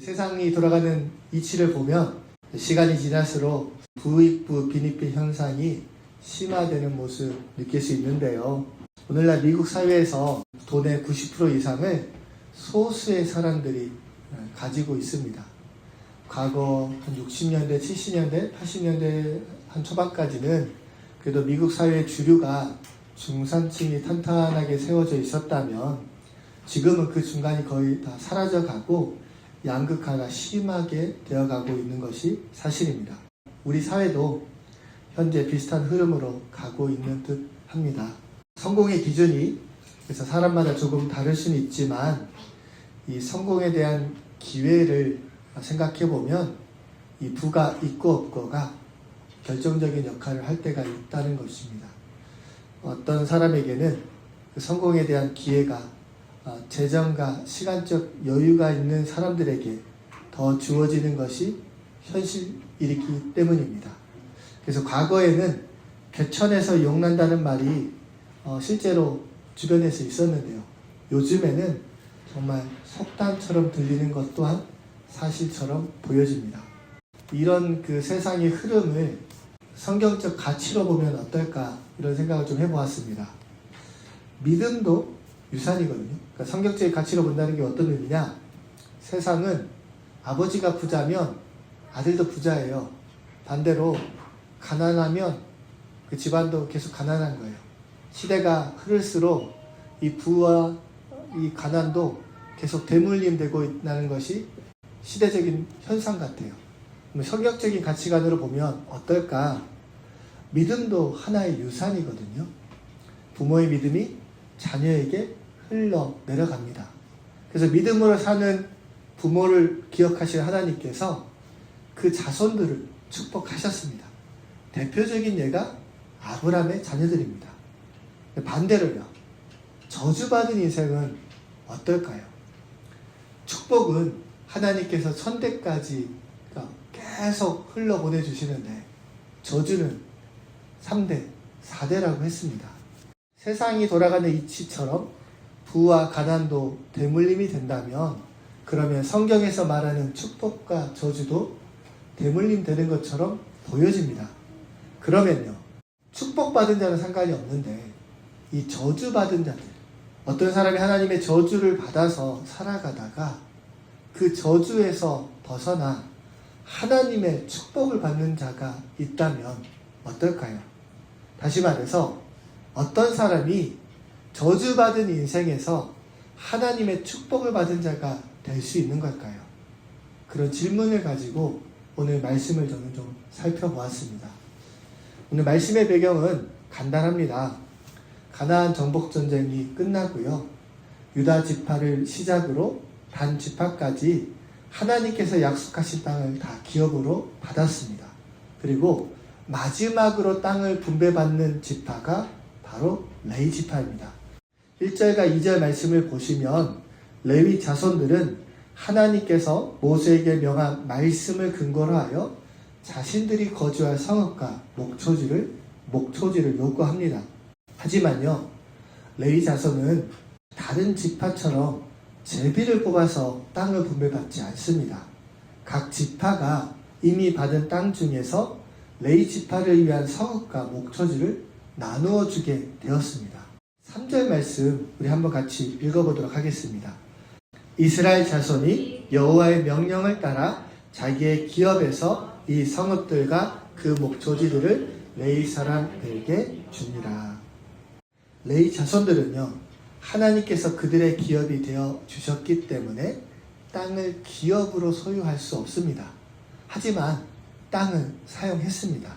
세상이 돌아가는 이치를 보면 시간이 지날수록 부익부 빈익빈 현상이 심화되는 모습 느낄 수 있는데요. 오늘날 미국 사회에서 돈의 90% 이상을 소수의 사람들이 가지고 있습니다. 과거 한 60년대, 70년대, 80년대 한 초반까지는 그래도 미국 사회의 주류가 중산층이 탄탄하게 세워져 있었다면 지금은 그 중간이 거의 다 사라져가고 양극화가 심하게 되어가고 있는 것이 사실입니다. 우리 사회도 현재 비슷한 흐름으로 가고 있는 듯 합니다. 성공의 기준이 그래서 사람마다 조금 다를 수는 있지만 이 성공에 대한 기회를 생각해 보면 이 부가 있고 없고가 결정적인 역할을 할 때가 있다는 것입니다. 어떤 사람에게는 그 성공에 대한 기회가 재정과 시간적 여유가 있는 사람들에게 더 주어지는 것이 현실이기 때문입니다. 그래서 과거에는 개천에서 용난다는 말이 실제로 주변에서 있었는데요. 요즘에는 정말 속담처럼 들리는 것 또한 사실처럼 보여집니다. 이런 그 세상의 흐름을 성경적 가치로 보면 어떨까 이런 생각을 좀 해보았습니다. 믿음도 유산이거든요. 그러니까 성경적인 가치로 본다는 게 어떤 의미냐? 세상은 아버지가 부자면 아들도 부자예요. 반대로 가난하면 그 집안도 계속 가난한 거예요. 시대가 흐를수록 이 부와 이 가난도 계속 대물림되고 있다는 것이 시대적인 현상 같아요. 성경적인 가치관으로 보면 어떨까? 믿음도 하나의 유산이거든요. 부모의 믿음이 자녀에게 흘러 내려갑니다. 그래서 믿음으로 사는 부모를 기억하시는 하나님께서 그 자손들을 축복하셨습니다. 대표적인 예가 아브라함의 자녀들입니다. 반대로요. 저주받은 인생은 어떨까요? 축복은 하나님께서 천대까지 계속 흘러보내주시는데 저주는 3대, 4대라고 했습니다. 세상이 돌아가는 이치처럼 부와 가난도 대물림이 된다면 그러면 성경에서 말하는 축복과 저주도 대물림 되는 것처럼 보여집니다. 그러면요. 축복받은 자는 상관이 없는데 이 저주받은 자들 어떤 사람이 하나님의 저주를 받아서 살아가다가 그 저주에서 벗어나 하나님의 축복을 받는 자가 있다면 어떨까요? 다시 말해서 어떤 사람이 저주받은 인생에서 하나님의 축복을 받은 자가 될 수 있는 걸까요? 그런 질문을 가지고 오늘 말씀을 저는 좀 살펴보았습니다. 오늘 말씀의 배경은 간단합니다. 가나안 정복전쟁이 끝나고요. 유다 지파를 시작으로 단 지파까지 하나님께서 약속하신 땅을 다 기업으로 받았습니다. 그리고 마지막으로 땅을 분배받는 지파가 바로 레위 지파입니다. 1절과 2절 말씀을 보시면 레위 자손들은 하나님께서 모세에게 명한 말씀을 근거로 하여 자신들이 거주할 성읍과 목초지를 요구합니다. 하지만요, 레위 자손은 다른 지파처럼 제비를 뽑아서 땅을 분배받지 않습니다. 각 지파가 이미 받은 땅 중에서 레위 지파를 위한 성읍과 목초지를 나누어 주게 되었습니다. 3절 말씀 우리 한번 같이 읽어보도록 하겠습니다. 이스라엘 자손이 여호와의 명령을 따라 자기의 기업에서 이 성읍들과 그 목초지들을 레위 사람들에게 줍니다. 레위 자손들은요, 하나님께서 그들의 기업이 되어 주셨기 때문에 땅을 기업으로 소유할 수 없습니다. 하지만 땅을 사용했습니다.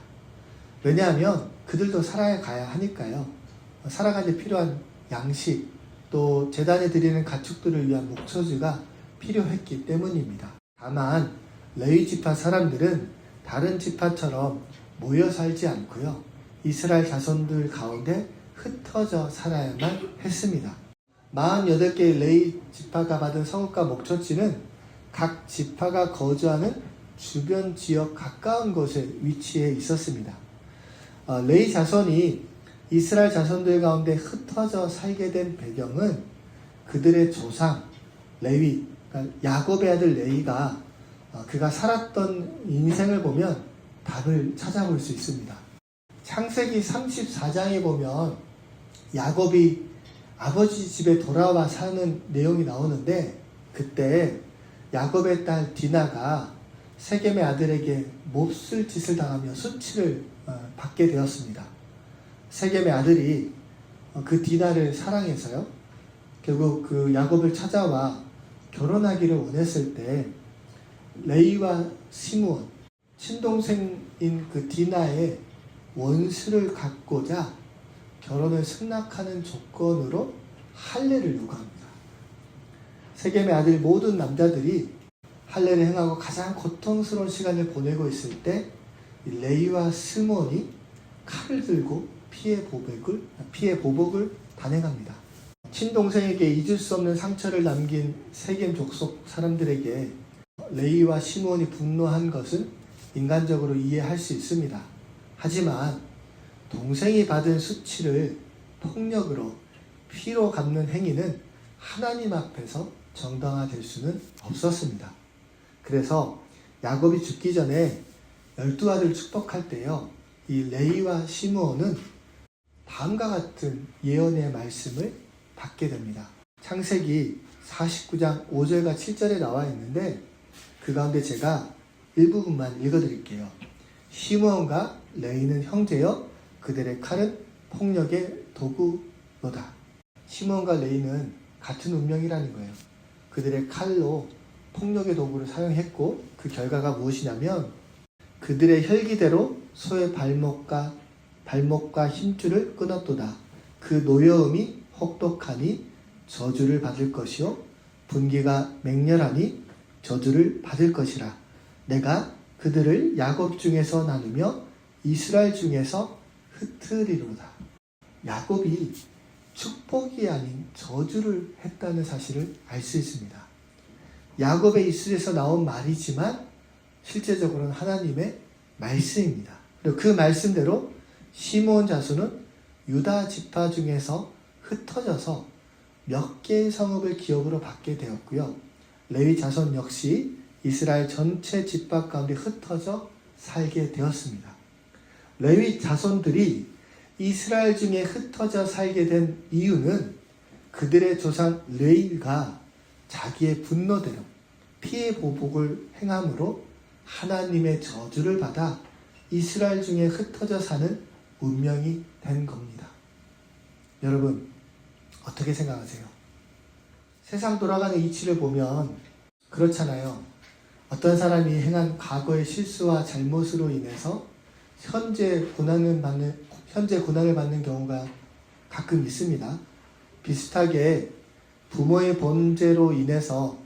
왜냐하면 그들도 살아가야 하니까요. 살아갈 때 필요한 양식, 또 제단에 드리는 가축들을 위한 목초지가 필요했기 때문입니다. 다만 레위 지파 사람들은 다른 지파처럼 모여 살지 않고요. 이스라엘 자손들 가운데 흩어져 살아야만 했습니다. 48개의 레위 지파가 받은 성읍과 목초지는 각 지파가 거주하는 주변 지역 가까운 곳에 위치해 있었습니다. 레위 자손이 이스라엘 자손들 가운데 흩어져 살게 된 배경은 그들의 조상 레위 그러니까 야곱의 아들 레이가 그가 살았던 인생을 보면 답을 찾아볼 수 있습니다. 창세기 34장에 보면 야곱이 아버지 집에 돌아와 사는 내용이 나오는데, 그때 야곱의 딸 디나가 세겜의 아들에게 몹쓸 짓을 당하며 수치를 받게 되었습니다. 세겜의 아들이 그 디나를 사랑해서요, 결국 그 야곱을 찾아와 결혼하기를 원했을 때 레이와 시므온, 친동생인 그 디나의 원수를 갖고자 결혼을 승낙하는 조건으로 할례를 요구합니다. 세겜의 아들 모든 남자들이 할례를 행하고 가장 고통스러운 시간을 보내고 있을 때 레이와 스몬이 칼을 들고 피의 보복을 단행합니다. 친동생에게 잊을 수 없는 상처를 남긴 세겜 족속 사람들에게 레이와 시므온이 분노한 것은 인간적으로 이해할 수 있습니다. 하지만 동생이 받은 수치를 폭력으로 피로 갚는 행위는 하나님 앞에서 정당화될 수는 없었습니다. 그래서 야곱이 죽기 전에 12아들 축복할 때요, 이 레이와 시므온은 다음과 같은 예언의 말씀을 받게 됩니다. 창세기 49장 5절과 7절에 나와 있는데, 그 가운데 제가 일부분만 읽어드릴게요. 시므온과 레이는 형제여 그들의 칼은 폭력의 도구로다. 시므온과 레이는 같은 운명이라는 거예요. 그들의 칼로 폭력의 도구를 사용했고, 그 결과가 무엇이냐면 그들의 혈기대로 소의 발목과 힘줄을 끊었도다. 그 노여움이 혹독하니 저주를 받을 것이요 분기가 맹렬하니 저주를 받을 것이라. 내가 그들을 야곱 중에서 나누며 이스라엘 중에서 흩으리로다. 야곱이 축복이 아닌 저주를 했다는 사실을 알 수 있습니다. 야곱의 입술에서 나온 말이지만 실제적으로는 하나님의 말씀입니다. 그리고 그 말씀대로 시므온 자손은 유다 지파 중에서 흩어져서 몇 개의 성읍을 기업으로 받게 되었고요. 레위 자손 역시 이스라엘 전체 지파 가운데 흩어져 살게 되었습니다. 레위 자손들이 이스라엘 중에 흩어져 살게 된 이유는 그들의 조상 레위가 자기의 분노대로 피해 보복을 행함으로 하나님의 저주를 받아 이스라엘 중에 흩어져 사는 운명이 된 겁니다. 여러분, 어떻게 생각하세요? 세상 돌아가는 이치를 보면 그렇잖아요. 어떤 사람이 행한 과거의 실수와 잘못으로 인해서 현재 고난을 받는 경우가 가끔 있습니다. 비슷하게 부모의 범죄로 인해서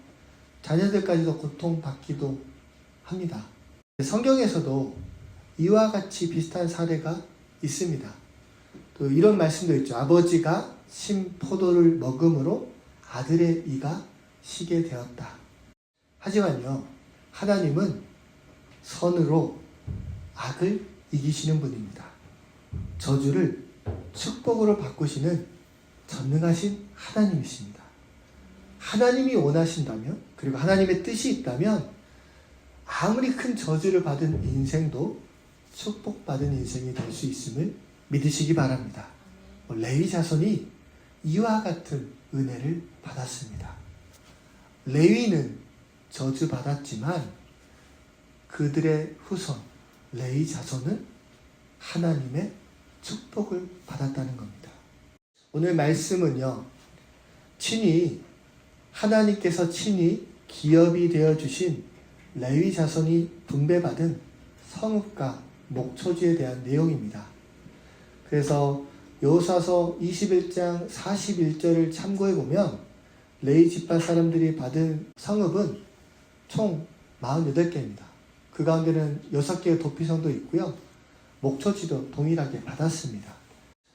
자녀들까지도 고통받기도 합니다. 성경에서도 이와 같이 비슷한 사례가 있습니다. 또 이런 말씀도 있죠. 아버지가 신 포도를 먹음으로 아들의 이가 시게 되었다. 하지만요, 하나님은 선으로 악을 이기시는 분입니다. 저주를 축복으로 바꾸시는 전능하신 하나님이십니다. 하나님이 원하신다면, 그리고 하나님의 뜻이 있다면 아무리 큰 저주를 받은 인생도 축복받은 인생이 될 수 있음을 믿으시기 바랍니다. 레위 자손이 이와 같은 은혜를 받았습니다. 레위는 저주받았지만 그들의 후손 레위 자손은 하나님의 축복을 받았다는 겁니다. 오늘 말씀은요, 하나님께서 친히 기업이 되어주신 레위 자손이 분배받은 성읍과 목초지에 대한 내용입니다. 그래서 여호수아서 21장 41절을 참고해보면 레위 지파 사람들이 받은 성읍은 총 48개입니다. 그 가운데는 6개의 도피성도 있고요. 목초지도 동일하게 받았습니다.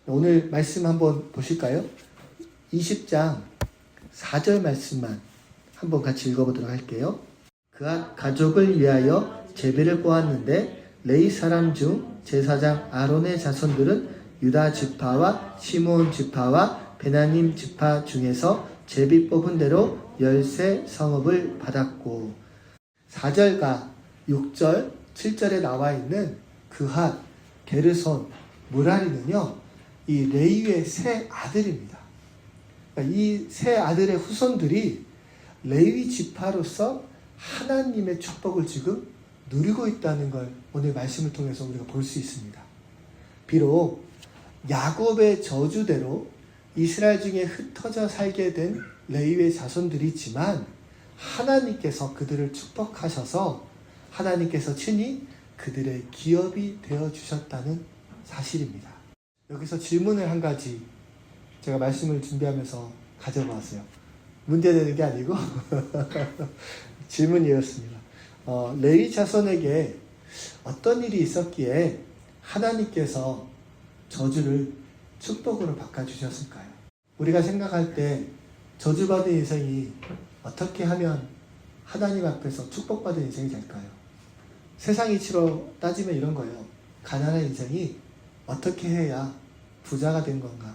오늘 말씀 한번 보실까요? 20장 4절 말씀만 한번 같이 읽어보도록 할게요. 그앗 가족을 위하여 제비를 꼬았는데 레위 사람 중 제사장 아론의 자손들은 유다 지파와 시므온 지파와 베냐민 지파 중에서 제비 뽑은 대로 열세 성읍을 받았고 4절과 6절, 7절에 나와 있는 그핫, 게르손, 무라리는요, 이 레위의 세 아들입니다. 그러니까 이 세 아들의 후손들이 레위 지파로서 하나님의 축복을 지금 누리고 있다는 걸 오늘 말씀을 통해서 우리가 볼 수 있습니다. 비록 야곱의 저주대로 이스라엘 중에 흩어져 살게 된 레위의 자손들이지만 하나님께서 그들을 축복하셔서 하나님께서 친히 그들의 기업이 되어주셨다는 사실입니다. 여기서 질문을 한 가지 제가 말씀을 준비하면서 가져보았어요. 문제되는 게 아니고 질문이었습니다. 레위 자손에게 어떤 일이 있었기에 하나님께서 저주를 축복으로 바꿔주셨을까요? 우리가 생각할 때 저주받은 인생이 어떻게 하면 하나님 앞에서 축복받은 인생이 될까요? 세상 이치로 따지면 이런 거예요. 가난한 인생이 어떻게 해야 부자가 된 건가?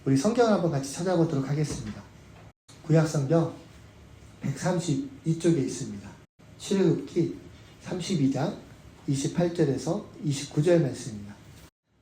우리 성경을 한번 같이 찾아보도록 하겠습니다. 구약성경 132쪽에 있습니다. 출애굽기 32장 28절에서 29절 말씀입니다.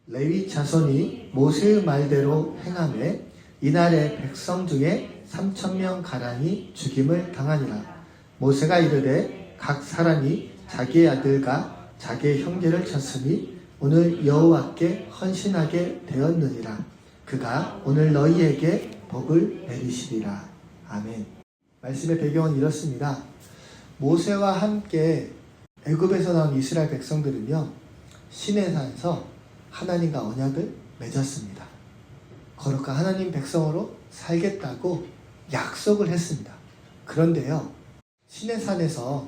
레위 자손이 모세의 말대로 행하매 이날에 백성 중에 3,000명 가량이 죽임을 당하니라. 모세가 이르되 각 사람이 자기의 아들과 자기의 형제를 쳤으니 오늘 여호와께 헌신하게 되었느니라. 그가 오늘 너희에게 복을 내리시리라. 아멘. 말씀의 배경은 이렇습니다. 모세와 함께 애굽에서 나온 이스라엘 백성들은요, 시내산에서 하나님과 언약을 맺었습니다. 거룩한 하나님 백성으로 살겠다고 약속을 했습니다. 그런데요, 시내산에서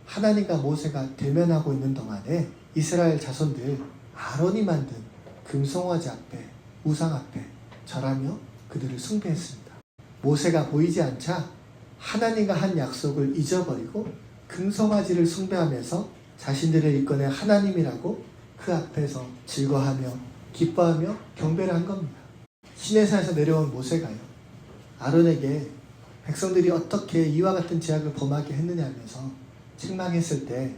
하나님과 모세가 대면하고 있는 동안에 이스라엘 자손들 아론이 만든 금송아지 앞에, 우상 앞에 절하며 그들을 숭배했습니다. 모세가 보이지 않자 하나님과 한 약속을 잊어버리고 금송아지를 숭배하면서 자신들을 이끌어낸 하나님이라고 그 앞에서 즐거워하며 기뻐하며 경배를 한 겁니다. 시내산에서 내려온 모세가요, 아론에게 백성들이 어떻게 이와 같은 죄악을 범하게 했느냐 하면서 책망했을 때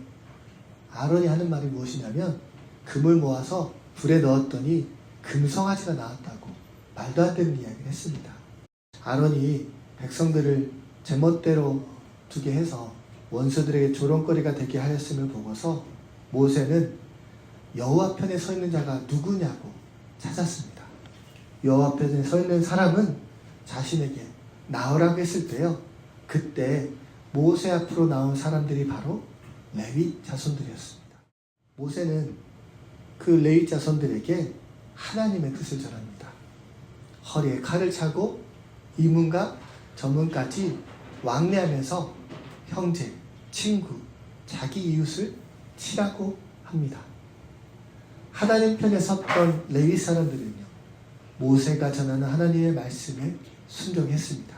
아론이 하는 말이 무엇이냐면 금을 모아서 불에 넣었더니 금송아지가 나왔다고 말도 안 되는 이야기를 했습니다. 아론이 백성들을 제멋대로 두게 해서 원수들에게 조롱거리가 되게 하였음을 보고서 모세는 여호와 편에 서 있는 자가 누구냐고 찾았습니다. 여호와 편에 서 있는 사람은 자신에게 나오라고 했을 때요, 그때 모세 앞으로 나온 사람들이 바로 레위 자손들이었습니다. 모세는 그 레위 자손들에게 하나님의 뜻을 전합니다. 허리에 칼을 차고 이문과 저문까지 왕래하면서 형제, 친구, 자기 이웃을 치라고 합니다. 하나님 편에 섰던 레위 사람들은요, 모세가 전하는 하나님의 말씀에 순종했습니다.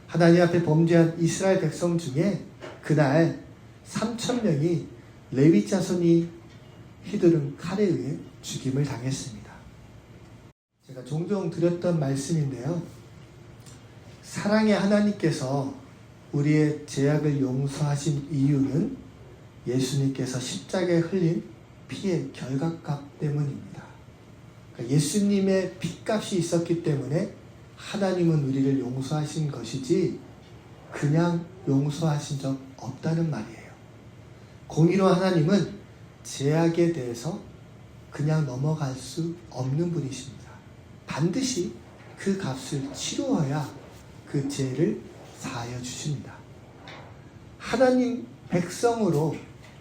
하나님 앞에 범죄한 이스라엘 백성 중에 그날 3,000명이 레위 자손이 휘두른 칼에 의해 죽임을 당했습니다. 제가 종종 드렸던 말씀인데요, 사랑의 하나님께서 우리의 죄악을 용서하신 이유는 예수님께서 십자가에 흘린 피의 결과값 때문입니다. 그러니까 예수님의 피값이 있었기 때문에 하나님은 우리를 용서하신 것이지 그냥 용서하신 적 없다는 말이에요. 공의로운 하나님은 죄악에 대해서 그냥 넘어갈 수 없는 분이십니다. 반드시 그 값을 치루어야 그 죄를 사하여 주십니다. 하나님 백성으로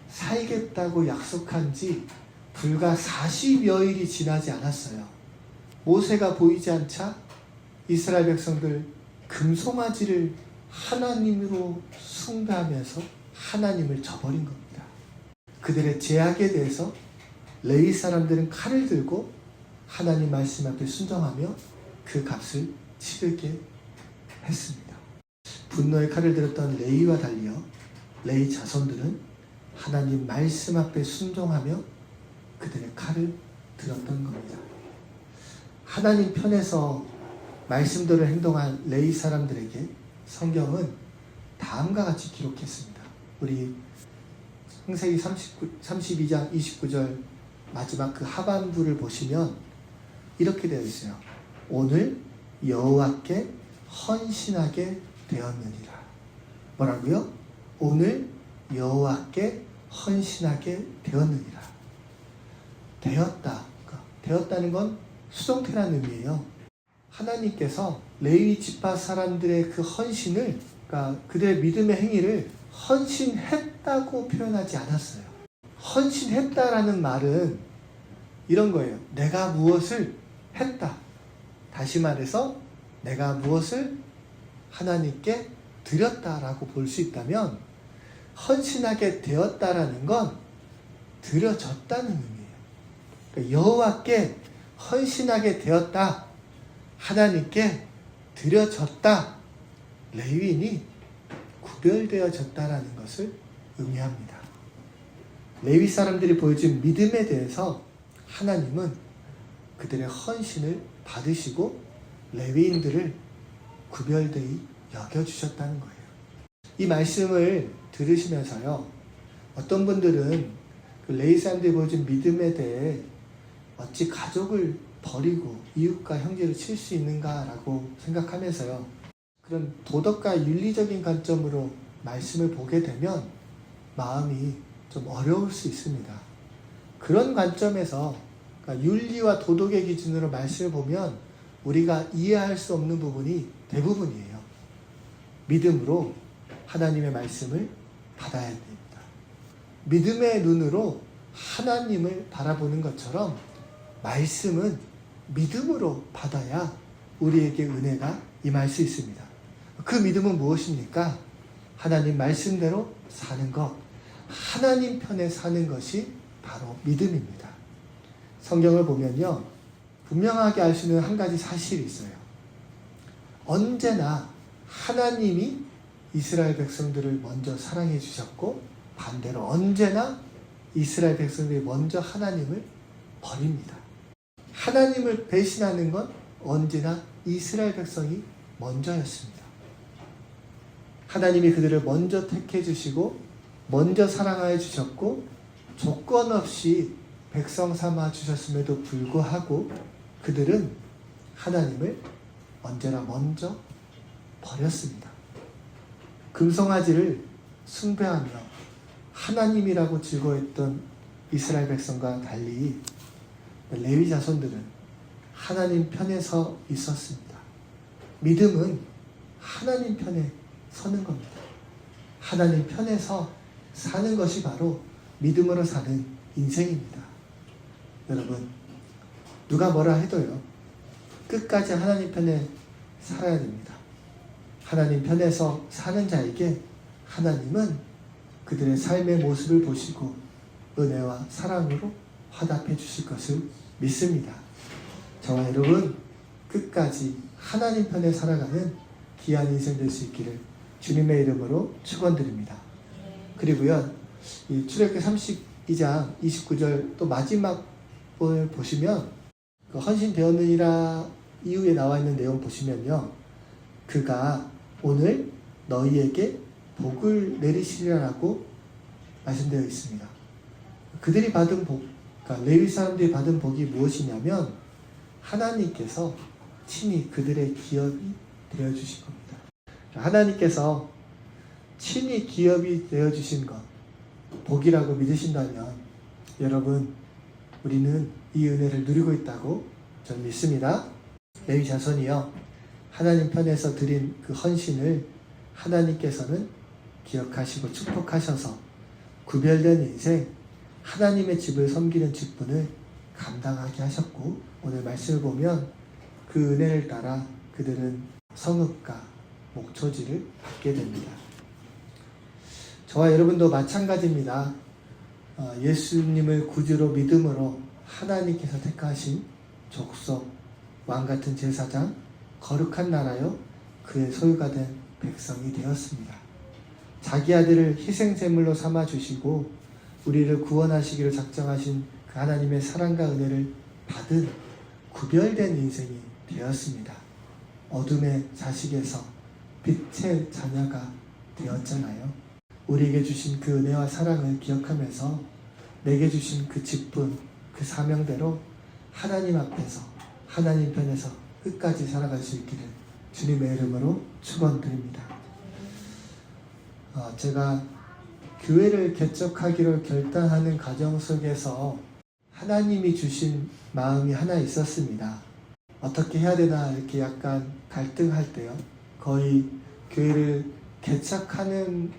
살겠다고 약속한 지 불과 40여일이 지나지 않았어요. 모세가 보이지 않자 이스라엘 백성들 금송아지를 하나님으로 숭배하면서 하나님을 저버린 겁니다. 그들의 죄악에 대해서 레위 사람들은 칼을 들고 하나님 말씀 앞에 순종하며 그 값을 치르게 했습니다. 분노의 칼을 들었던 레위와 달리어 레위 자손들은 하나님 말씀 앞에 순종하며 그들의 칼을 들었던 겁니다. 하나님 편에서 말씀대로 행동한 레위 사람들에게 성경은 다음과 같이 기록했습니다. 우리 창세기 32장 29절 마지막 그 하반부를 보시면 이렇게 되어 있어요. 오늘 여호와께 헌신하게 되었느니라. 뭐라고요? 오늘 여호와께 헌신하게 되었느니라. 되었다. 되었다는 건 수동태라는 의미예요. 하나님께서 레위 지파 사람들의 그 헌신을, 그러니까 그들의 믿음의 행위를 헌신했다고 표현하지 않았어요. 헌신했다라는 말은 이런 거예요. 내가 무엇을 했다. 다시 말해서 내가 무엇을 하나님께 드렸다라고 볼 수 있다면, 헌신하게 되었다라는 건 드려졌다는 의미예요. 그러니까 여호와께 헌신하게 되었다. 하나님께 드려졌다. 레위인이 구별되어졌다라는 것을 의미합니다. 레위 사람들이 보여준 믿음에 대해서 하나님은 그들의 헌신을 받으시고 레위인들을 구별되이 여겨주셨다는 거예요. 이 말씀을 들으시면서요, 어떤 분들은 그 레위 사람들이 보여준 믿음에 대해 어찌 가족을 버리고 이웃과 형제를 칠 수 있는가라고 생각하면서요, 그런 도덕과 윤리적인 관점으로 말씀을 보게 되면 마음이 좀 어려울 수 있습니다. 그런 관점에서, 그러니까 윤리와 도덕의 기준으로 말씀을 보면 우리가 이해할 수 없는 부분이 대부분이에요. 믿음으로 하나님의 말씀을 받아야 됩니다. 믿음의 눈으로 하나님을 바라보는 것처럼 말씀은 믿음으로 받아야 우리에게 은혜가 임할 수 있습니다. 그 믿음은 무엇입니까? 하나님 말씀대로 사는 것, 하나님 편에 사는 것이 바로 믿음입니다. 성경을 보면요, 분명하게 알 수 있는 한 가지 사실이 있어요. 언제나 하나님이 이스라엘 백성들을 먼저 사랑해 주셨고, 반대로 언제나 이스라엘 백성들이 먼저 하나님을 버립니다. 하나님을 배신하는 건 언제나 이스라엘 백성이 먼저였습니다. 하나님이 그들을 먼저 택해 주시고 먼저 사랑하여 주셨고 조건 없이 백성 삼아 주셨음에도 불구하고 그들은 하나님을 언제나 먼저 버렸습니다. 금송아지를 숭배하며 하나님이라고 즐거워했던 이스라엘 백성과 달리 레위 자손들은 하나님 편에 서 있었습니다. 믿음은 하나님 편에 서는 겁니다. 하나님 편에서 사는 것이 바로 믿음으로 사는 인생입니다. 여러분, 누가 뭐라 해도요, 끝까지 하나님 편에 살아야 됩니다. 하나님 편에서 사는 자에게 하나님은 그들의 삶의 모습을 보시고 은혜와 사랑으로 화답해 주실 것을 믿습니다. 저와 여러분, 끝까지 하나님 편에 살아가는 귀한 인생 될 수 있기를 주님의 이름으로 축원드립니다. 그리고요, 이 출애굽기 32장 29절 또 마지막 을 보시면 그 헌신되었느니라 이후에 나와 있는 내용 보시면요, 그가 오늘 너희에게 복을 내리시리라고 말씀되어 있습니다. 그들이 받은 복, 그러니까 레위 사람들이 받은 복이 무엇이냐면 하나님께서 친히 그들의 기업이 되어주신 겁니다. 하나님께서 친히 기업이 되어주신 것, 복이라고 믿으신다면 여러분, 우리는 이 은혜를 누리고 있다고 저는 믿습니다. 레위 자손이요, 하나님 편에서 드린 그 헌신을 하나님께서는 기억하시고 축복하셔서 구별된 인생, 하나님의 집을 섬기는 직분을 감당하게 하셨고, 오늘 말씀을 보면 그 은혜를 따라 그들은 성읍과 목초지를 받게 됩니다. 저와 여러분도 마찬가지입니다. 예수님을 구주로 믿음으로 하나님께서 택하신 족속, 왕같은 제사장, 거룩한 나라요 그의 소유가 된 백성이 되었습니다. 자기 아들을 희생제물로 삼아주시고 우리를 구원하시기를 작정하신 그 하나님의 사랑과 은혜를 받은 구별된 인생이 되었습니다. 어둠의 자식에서 빛의 자녀가 되었잖아요. 우리에게 주신 그 은혜와 사랑을 기억하면서 내게 주신 그 직분, 그 사명대로 하나님 앞에서 하나님 편에서 끝까지 살아갈 수 있기를 주님의 이름으로 축원드립니다. 제가 교회를 개척하기로 결단하는 과정 속에서 하나님이 주신 마음이 하나 있었습니다. 어떻게 해야 되나 이렇게 약간 갈등할 때요. 거의 교회를 개척하는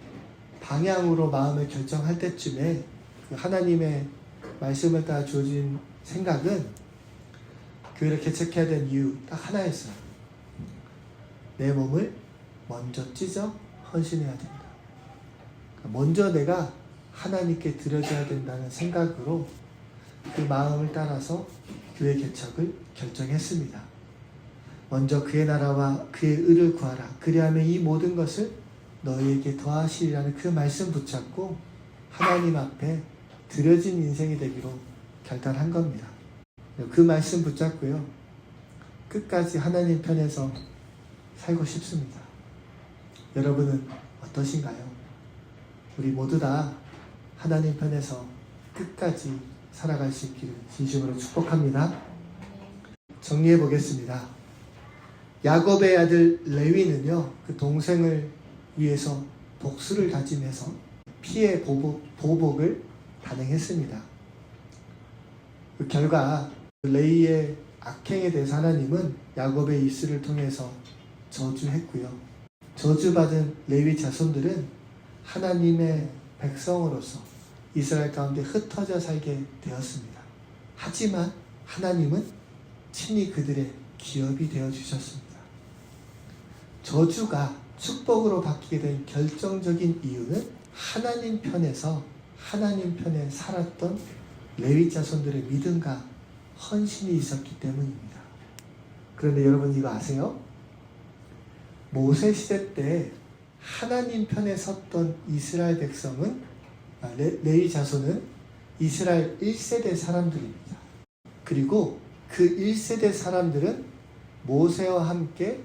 방향으로 마음을 결정할 때쯤에 그 하나님의 말씀을 따라 주어진 생각은 교회를 개척해야 되는 이유 딱 하나였어요. 내 몸을 먼저 찢어 헌신해야 된다. 먼저 내가 하나님께 드려져야 된다는 생각으로 그 마음을 따라서 교회 개척을 결정했습니다. 먼저 그의 나라와 그의 의를 구하라. 그리하면 이 모든 것을 너희에게 더하시리라는 그 말씀 붙잡고 하나님 앞에 드려진 인생이 되기로 결단한 겁니다. 그 말씀 붙잡고요. 끝까지 하나님 편에서 살고 싶습니다. 여러분은 어떠신가요? 우리 모두 다 하나님 편에서 끝까지 살아갈 수 있기를 진심으로 축복합니다. 정리해 보겠습니다. 야곱의 아들 레위는요, 그 동생을 위해서 복수를 다짐해서 피해 보복을 단행했습니다. 그 결과 레위의 악행에 대해서 하나님은 야곱의 입술을 통해서 저주했고요. 저주받은 레위 자손들은 하나님의 백성으로서 이스라엘 가운데 흩어져 살게 되었습니다. 하지만 하나님은 친히 그들의 기업이 되어주셨습니다. 저주가 축복으로 바뀌게 된 결정적인 이유는 하나님 편에서 하나님 편에 살았던 레위 자손들의 믿음과 헌신이 있었기 때문입니다. 그런데 여러분 이거 아세요? 모세 시대 때 하나님 편에 섰던 이스라엘 백성은 레위 자손은 이스라엘 1세대 사람들입니다. 그리고 그 1세대 사람들은 모세와 함께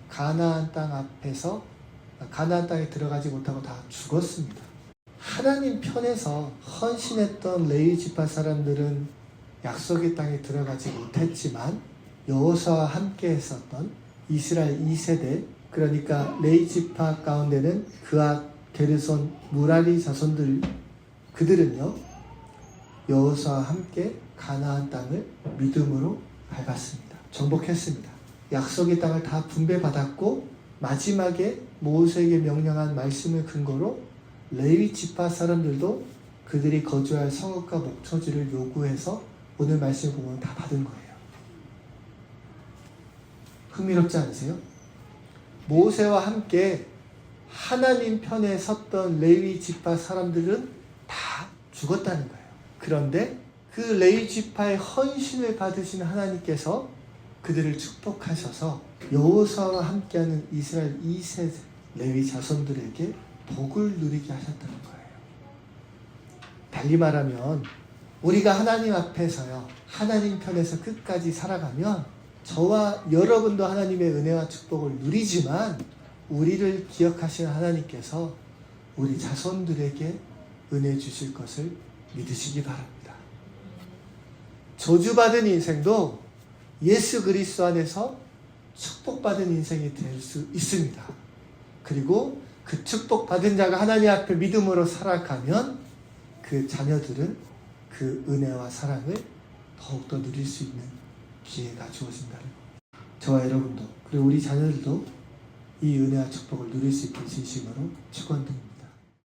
가나안 땅 앞에서 가나안 땅에 들어가지 못하고 다 죽었습니다. 하나님 편에서 헌신했던 레위 지파 사람들은 약속의 땅에 들어가지 못했지만 여호수아와 함께 했었던 이스라엘 2세대 그러니까 레위 지파 가운데는 그앗, 게르손, 무라리 자손들 그들은요 여호수아와 함께 가나안 땅을 믿음으로 밟았습니다. 정복했습니다. 약속의 땅을 다 분배받았고 마지막에 모세에게 명령한 말씀을 근거로 레위 지파 사람들도 그들이 거주할 성읍과 목초지를 요구해서 오늘 말씀 보면 다 받은 거예요. 흥미롭지 않으세요? 모세와 함께 하나님 편에 섰던 레위 지파 사람들은 다 죽었다는 거예요. 그런데 그 레위 지파의 헌신을 받으신 하나님께서 그들을 축복하셔서 여호수아와 함께하는 이스라엘 2세대 레위 자손들에게 복을 누리게 하셨다는 거예요. 달리 말하면 우리가 하나님 앞에서요 하나님 편에서 끝까지 살아가면 저와 여러분도 하나님의 은혜와 축복을 누리지만 우리를 기억하시는 하나님께서 우리 자손들에게 은혜 주실 것을 믿으시기 바랍니다. 저주받은 인생도 예수 그리스도 안에서 축복받은 인생이 될 수 있습니다. 그리고 그 축복받은 자가 하나님 앞에 믿음으로 살아가면 그 자녀들은 그 은혜와 사랑을 더욱더 누릴 수 있는 기회가 주어진다는 것. 저와 여러분도 그리고 우리 자녀들도 이 은혜와 축복을 누릴 수 있길 진심으로 축원드립니다.